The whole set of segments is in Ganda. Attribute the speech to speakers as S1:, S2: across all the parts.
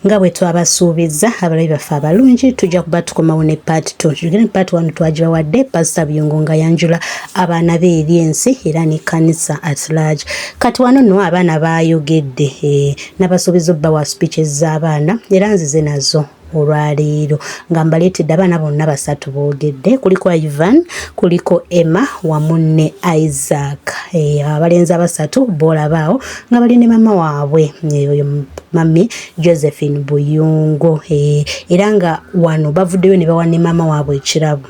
S1: nga bwe twabasuubiza abalabi baffe abalungi tujja kuba tukomawo ne part 2 tugende part 1 twagibawadde Pastor Biyungo nga yanjula abaana be eri ensi era n'ekkanisa at large kati wano nno abaana baayogedde n'abasuubiza obba wa speeches z'abaana era nzize nazo olwaleero nga mbaleetedde abaana bonna basatu boogedde kuliko Ivan kuliko Emma wamu ne Isaac abalenzi abasatu boolabaawo nga bali ne mama waabwe oyo mami Josephine Buyungo era nga wano bavuddeyo ne bawa ne mama waabwe ekirabo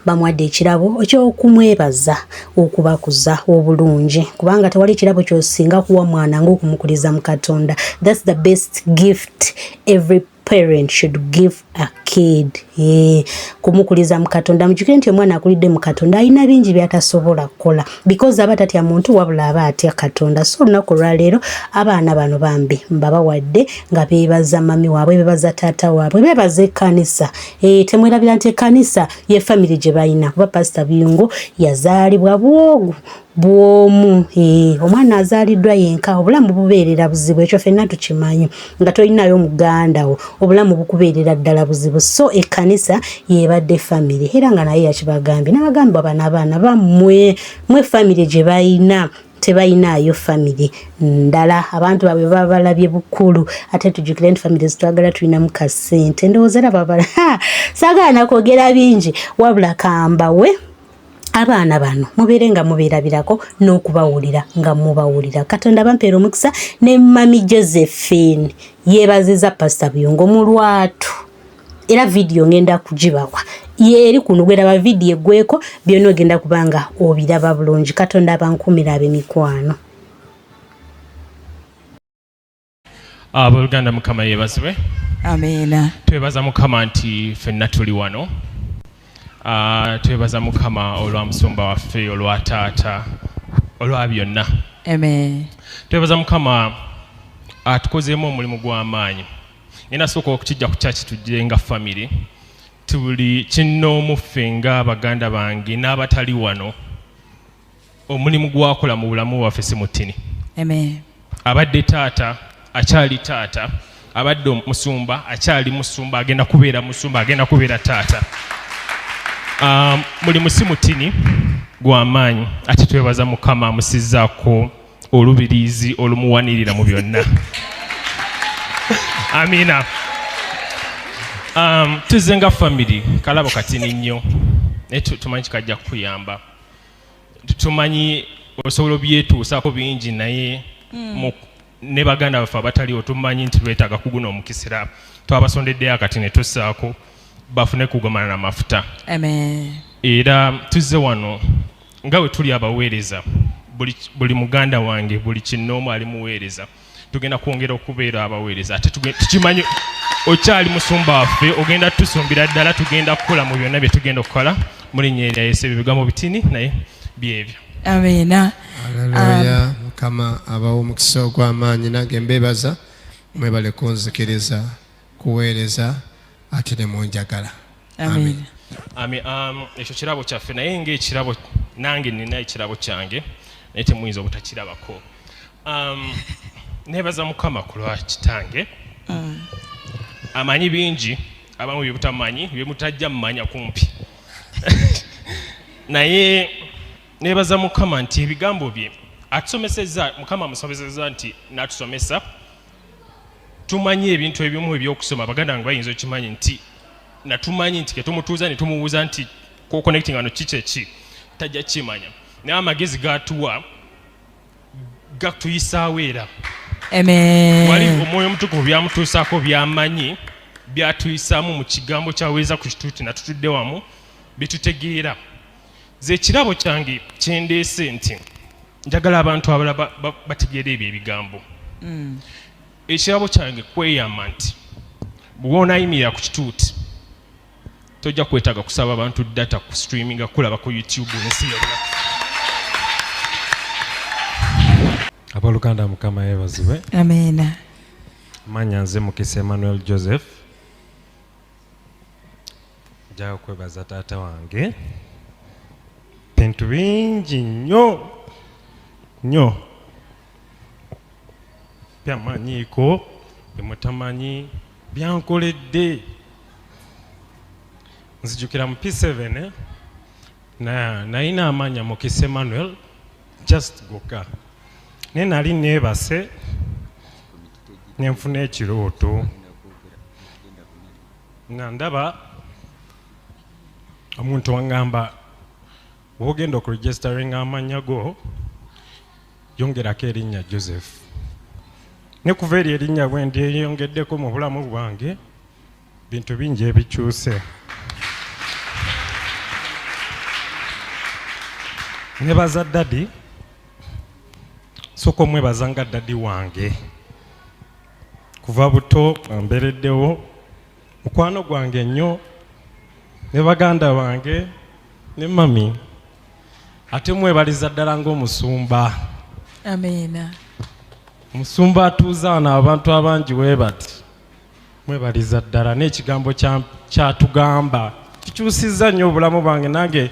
S1: bamuwadde ekirabo ekyokumwebaza okubakuza obulungi kubanga tewali ekirabo kyosinga kuwa mwana ng'okumukuliza mu Katonda. That's the best gift every parent should give a kid. Kumukuliza mu Katonda. Mujjukire nti omwana akulidde mu Katonda alina bingi by'atasobola kukola because aba tatya muntu wabula aba atya Katonda. So olunaku lwaleero abaana bano bambi mbabawadde nga beebaza mami waabwe beebaza taata waabwe beebaza ekkanisa. Temwerabira nti ekkanisa ye family gye balina kuba Pastor Biyungo yazaalibwa bwomu omwana azaaliddwa yenka obulamu bubeerera buzibu ekyo ffenna tukimanyi nga tolinayo muganda wo obulamu bukubeerera ddala buzibu so ekkanisa yebadde family era nga naye yakibagambye n'abagamba bano abaana bammwe family gye balina tebalinayo family ndala abantu baabwe baba balabye bukulu ate tujjukire nti family zitwagala tulinamu kasente ndowooza era babala saagala nakwogera bingi wabula kambawe abaana bano mubeere nga mubeerabirako n'okubawulira nga mubawulira. Katonda bampeera omukisa ne mami Josephine yeebaziza Pastor Biyungo mu lwatu era video ngenda kugibawa eri kuno gweraba video eggweko byonna ogenda kubanga obiraba bulungi. Katonda abankumira ab'emikwano.
S2: Abooluganda Mukama yeebazibwe.
S3: Ameena.
S2: Twebaza Mukama nti ffenna tuli wano. Twebaza Mukama olwa musumba waffe olwa taata olwa byonna.
S3: Amen.
S2: Twebaza Mukama atukozeemu omulimu gw'amaanyi. Ngenda sooka okukijja ku church tujje nga family tuli kinnoomu ffe nga baganda bange n'abatali wano omulimu gwakola mu bulamu bwaffe si mutini.
S3: Amen.
S2: Abadde taata akyali taata abadde musumba akyali musumba agenda kubeera musumba agenda kubeera taata. Mulimu si mutini gw'amaanyi ate twebaza Mukama amusizzaako olubiriizi olumuwanirira mu byonna. Amina. Tuzze nga family kalabo katini nnyo naye tumanyi kikajja kukuyamba. Tumanyi osobola obyetuusaako bingi naye ne baganda baffe abataliwo tumanyi nti lwetaaga kuguna omukisira twabasondeddeyo akati ne tussaako bafune kugomana n'amafuta.
S3: Amen.
S2: Era tuzze wano nga bwe tuli abaweereza buli muganda wange buli kinnoomu ali muweereza tugenda kwongera okubeera abaweereza ate tukimanyi okyali musumba waffe ogenda tusumbira ddala tugenda kukola mu byonna bye tugenda okukola mu linnya erya Yesu ebigambo bitini naye byebyo.
S3: Ameena.
S4: Haleluya. Mukama abawo omukisa ogw'amaanyi nange mbeebaza mwebale kunzikiriza kuweereza ate ne munjagala.
S3: Amen.
S2: Ekyo kirabo kyaffe naye ng'ekirabo nange nina ekirabo kyange naye temuyinza obutakirabako. Neebaza Mukama ku lwa kitange amanyi bingi abamu bye butamanyi bye mutajja mumanya kumpi naye neebaza Mukama nti ebigambo bye atusomesezza Mukama amusomesezza nti n'atusomesa tumanyi ebintu ebimu ebyokusoma baganda bange bayinza okimanyi nti natumanyi nti ketumutuuza ne tumubuuza nti connecting ano kiki tajja kimanya naye amagezi gatuwa gatuyisaawo era.
S3: Amen.
S2: Wali omwoyo omutukuvu byamutuusaako byamanyi byatuyisaamu mu kigambo kyaweza ku kituuti natutudde wamu bitutegeera. Ze ekirabo kyange kyendeese nti njagala abantu abalala bategeera ebyo ebigambo. Ekirabo kyange kweyama nti bw'onaayimirira ku kituuti tojja kwetaaga kusaba abantu data ku streaming kulaba ku YouTube n'ensi yonna.
S5: Abooluganda Mukama yeebazibwe.
S3: Ameena.
S5: Manya nze Mukisa Emmanuel Joseph. Njaga kwebaza taata wange bintu bingi nnyo byamanyiiko emutamanyi byankoledde. Nzijukira mu P7 nalina amanya Mukisa Emmanuel just gokka naye nali neebase nenfuna ekirooto nga ndaba omuntu wangamba wogenda okuregisteringa amanya go yongerako erinnya Joseph ne kuva eri erinnya bwe ndyeyongeddeko mu bulamu bwange bintu bingi ebikyuse. Nebaza dadi soko mwebaza nga dadi wange kuva buto ambereddewo mukwano gwange nnyo ne baganda bange ne mami ate mwebaliza ddala ng'omusumba.
S3: Amina.
S5: Omusumba atuuzaana abantu abangi bwe bati mwebaliza ddala n'ekigambo kyatugamba kikyusizza nnyo obulamu bwange nange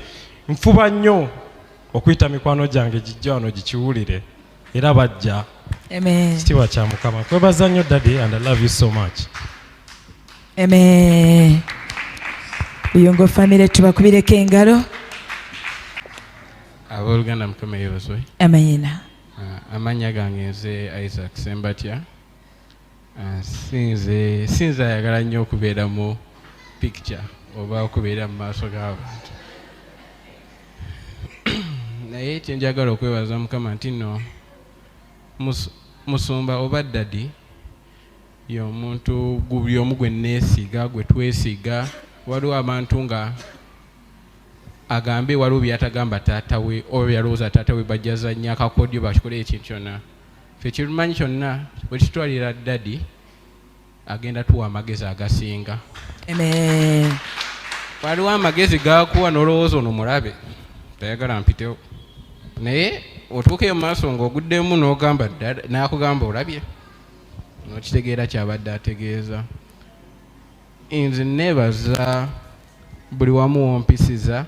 S5: nfuba nnyo okuyita mikwano gyange gijja wano gikiwulire era bajja.
S3: Amen.
S5: Kitiibwa kya Mukama. Kwebaza nnyo daddy and I love you so much.
S3: Amen. Buyongo family tubakubireko engalo.
S6: Abooluganda Mukama yeebazwe.
S3: Amina.
S6: Amanya gange nze Isaac Sembatya. Sinze ayagala nnyo okubeera mu picture oba okubeera mu maaso g'abantu. Naye kyenjagala okwebaza Mukama nti nno musumba oba dadi y'omuntu buli omu gwe neesiga gwe twesiga. Waliwo abantu nga agambe waliwo byatagamba taata we oba byalowooza taata we bajjazanya akakodyo bakikole ekintu kyonna. Ffe kirumanyi kyonna bwe kitwalira dadi agenda tuwa amagezi agasinga.
S3: Amen.
S6: Waliwo amagezi gakuwa n'olowooza ono mulabe tayagala mpitewo naye otuukeyo mu maaso ng'oguddemu n'ogamba n'akugamba olabye n'okitegeera kyabadde ategeeza. Nze neebaza buli wamu wompisiza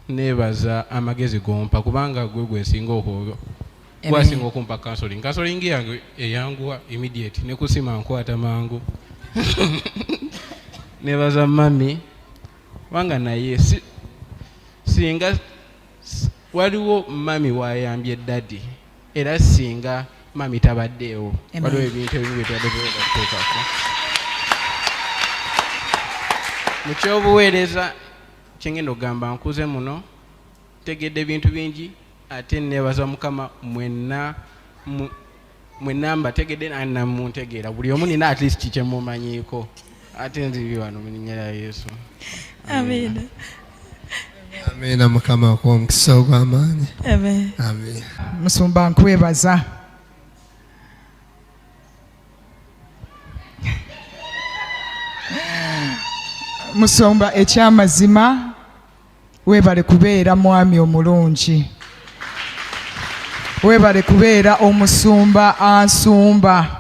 S6: neebaza amagezi gompa kubanga gwe nsinga okwoga gwasinga okumpa kansoling yange eyanguwa immediate ne kusima nkwata mangu. Neebaza mami wanga naye singa waliwo mami wayambye dadi era singa mami tabaddeewo waliwo ebintu ebimu byetwaddeokuteekako mu kyobuweereza kyengenda okugamba nkuze muno tegedde bintu bingi ate neebaza Mukama mwenna mbategedde namuntegeera buli omu nina at least kikyemumanyiiko ate nziri wano mu linnya lya Yesu.
S3: Amina.
S4: Amina. Mukama akuwa omukisa ogw'amaanyi.
S3: Amen.
S4: Amen.
S7: Musumba nkwebaza. Musumba ekyamazima weebale kubeera mwami omulungi. Weebale kubeera omusumba ansumba.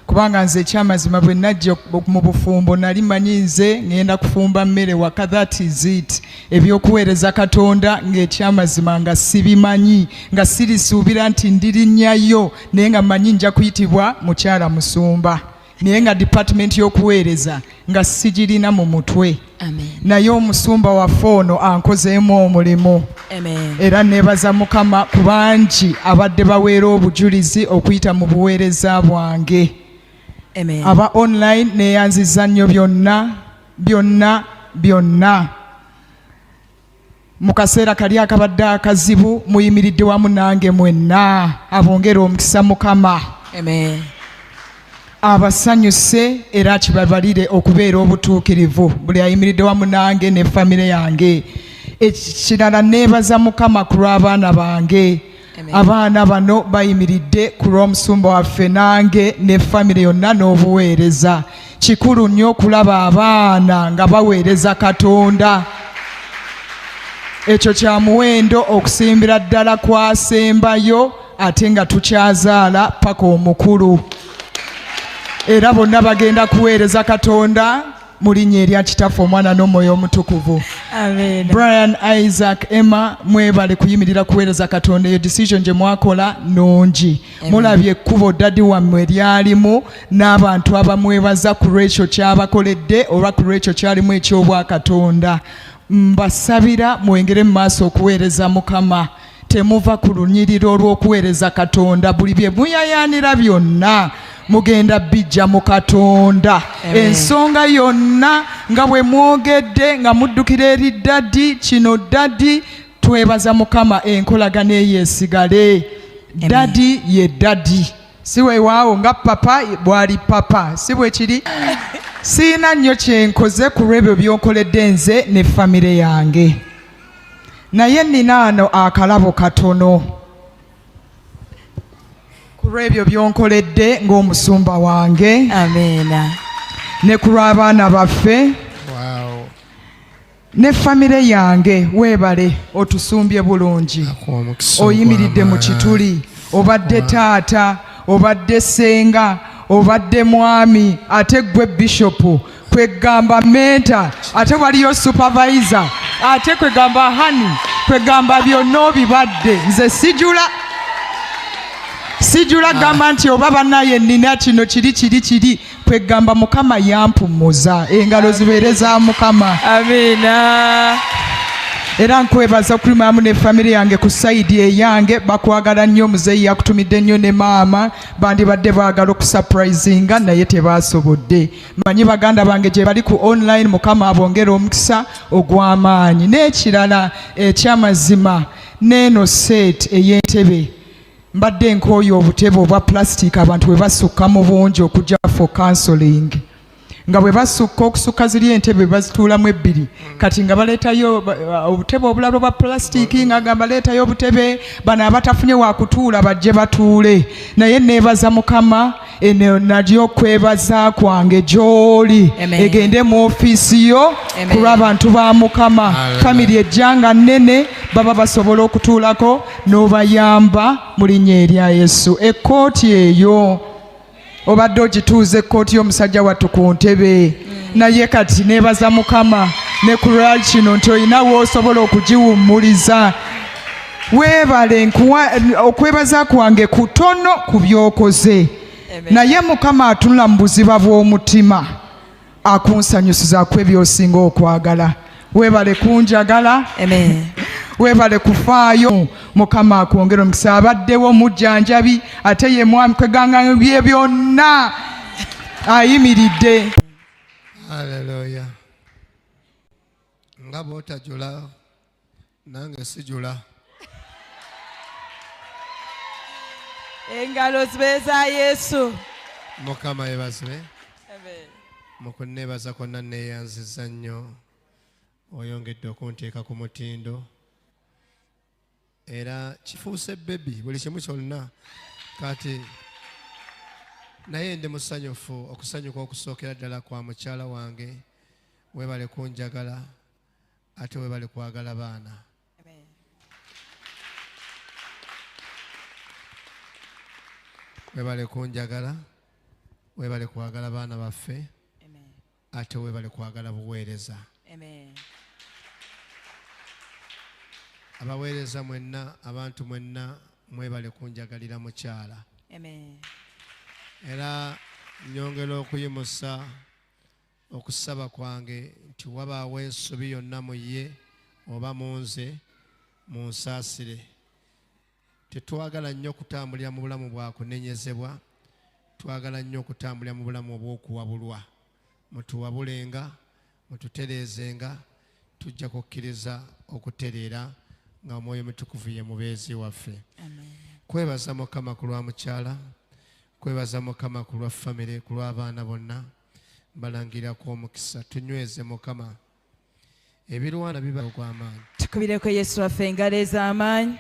S7: Kubanga nze ekyamazima bwe najja mu bufumbo nali manyi nze ngenda kufumba mmere waka that is it. Ebyokuweereza Katonda ng'ekyamazima nga sibimanyi nga sirisuubira nti ndirinnyayo naye nga manyi nja kuyitibwa mukyala musumba naye nga department y'okuweereza nga sigirina mu mutwe.
S3: Amen.
S7: Naye omusumba waffe ono ankozeemu omulimu.
S3: Amen.
S7: Era neebaza Mukama ku bangi abadde baweera obujulizi okuyita mu buweereza bwange.
S3: Amen.
S7: Aba online neeyanziza nnyo byonna. Mu kaseera kali akabadde akazibu muyimiridde wamu nange mwenna abongera omukisa Mukama.
S3: Amen.
S7: Abasanyuse era kibabalire okubeera obutuukirivu buli ayimiridde wamu nange ne famire yange. Ekirala neebaza Mukama ku lw'abaana bange. Abaana bano bayimiridde ku lw'omusumba waffe nange ne famire yonna n'obuweereza. Kikulu nnyo okulaba abaana nga baweereza Katonda. Ekyo kya muwendo okusimbira ddala kwasembayo ate nga tukyazaala paka omukulu. Era bonna bagenda kuweereza Katonda mu linnya erya Kitaffe Omwana n'Omwoyo Omutukuvu.
S3: Amen.
S7: Brian Isaac Emma mwebale kuyimirira kuweereza Katonda eyo decision gye mwakola nungi. Mulabye ekkubo dadi wammwe lyalimu n'abantu abamwebaza ku lwekyo kyabakoledde oba ku lwekyo kyalimu eky'obwa Katonda. Mbasabira mwengere mu maaso okuweereza Mukama. Temuva ku lunyiriro olw'okuweereza Katonda. Buli bye muyayaanira byonna mugenda bijja mu Katonda. Ensonga yonna nga bwe mwogedde nga muddukira eri dadi, kino dadi twebaza Mukama enkolagana eyo esigale. Dadi ye dadi. Si weewaawo nga papa bw'ali papa. Si bwe kiri? Siina nnyo kyenkoze ku lw'ebyo by'onkoledde nze ne famire yange. Naye nina ano akalabo katono ku lw'ebyo by'onkoledde ng'omusumba wange.
S3: Amen.
S7: Ne ku lw'abaana baffe.
S4: Wow.
S7: Ne famire yange weebale otusumbye bulungi. Oyimiridde mu kituli. Obadde taata, obadde ssenga, obadde mwami, ate gwe bishopu, kwegamba menta, ate waliyo supervisor, ate kwegamba hani, kwegamba byonna obibadde. Nze sijula gamba nti oba bannaye nina kino kiri kwegamba Mukama yampumuza. Engalo zibeere za Mukama.
S3: Amina.
S7: Era nkwebaza kuli maamu ne famire yange ku sayidi eyange. Bakwagala nnyo, muzeeyi yakutumidde nnyo ne maama. Bandibadde baagala okusurprisinga naye tebaasobodde. Manyi baganda bange gye bali ku online, Mukama abongera omukisa ogw'amaanyi. N'ekirala ekyamazima n'eno set ey'entebe. Mbadde nkooyo obutebe obwa plastic abantu bwe basukka mu bungi okujja for counseling. Nga bwe basukka okusukka ziri entebe bazituulamu ebbiri. Kati nga baleetayo obutebe obulala obwa plastic nga baleetayo obutebe bano abatafunye wa kutuula bajje batuule. Naye neebaza Mukama eno nagyo okwebaza kwange gy'oli egende mu ofiisi yo ku lw'abantu ba Mukama. Famiri ejjanga nnene baba basobola okutuulako n'obayamba mu linnya erya Yesu. Ekkooti eyo obadde ogituuza ekkooti y'omusajja wattu ku ntebe. Naye kati neebaza Mukama ne ku lwa kino nti olina w'osobola okugiwummuliza. Weebale okwebaza kwange kutono ku by'okoze. Naye Mukama atunula mu buziba bw'omutima akunsanyusizaako ebyosinga okwagala. Weebale kunjagala. Weebale kufaayo. Mukama akwongera omukisa. Abaddewo mujjanjabi ate ye mwami kweganga bye byonna ayimiridde.
S4: Haleluya. Nga bw'otajula nange sijula.
S3: Engalo zibe za Yesu.
S4: Mukama yebazibwe. Mu kunneebaza kwonna neeyanziza nnyo. Oyongedde okunteeka ku mutindo. Era kifuuse bebi buli kimu kyonna kati naye ndi musanyufu okusanyuka okusookera ddala kwa mukyala wange. Weebale kunjagala ate weebale kwagala baana. Weebale kunjagala, weebale kwagala baana baffe, ate weebale kwagala buweereza. Abaweereza mwenna, abantu mwenna mwebale kunjagalira mukyala. Era nyongera okuyimusa okusaba kwange nti wabaawo ensobi yonna mu ye oba mu nze munsaasire. Tetwagala nnyo kutambulira mu bulamu bwa kunenyezebwa, twagala nnyo okutambulira mu bulamu obw'okuwabulwa. Mutuwabulenga, mututereezenga, tujja kukkiriza okutereera nga Omwoyo Mutukuvu ye mubeezi waffe. Kwebaza Mukama ku lwa mukyala, kwebaza Mukama ku lwa famire, ku lw'abaana bonna, mbalangirako omukisa. Tunyweze Mukama ebirwana biba ogw'amaanyi.
S3: Tukubireko Yesu waffe engalo ez'amaanyi.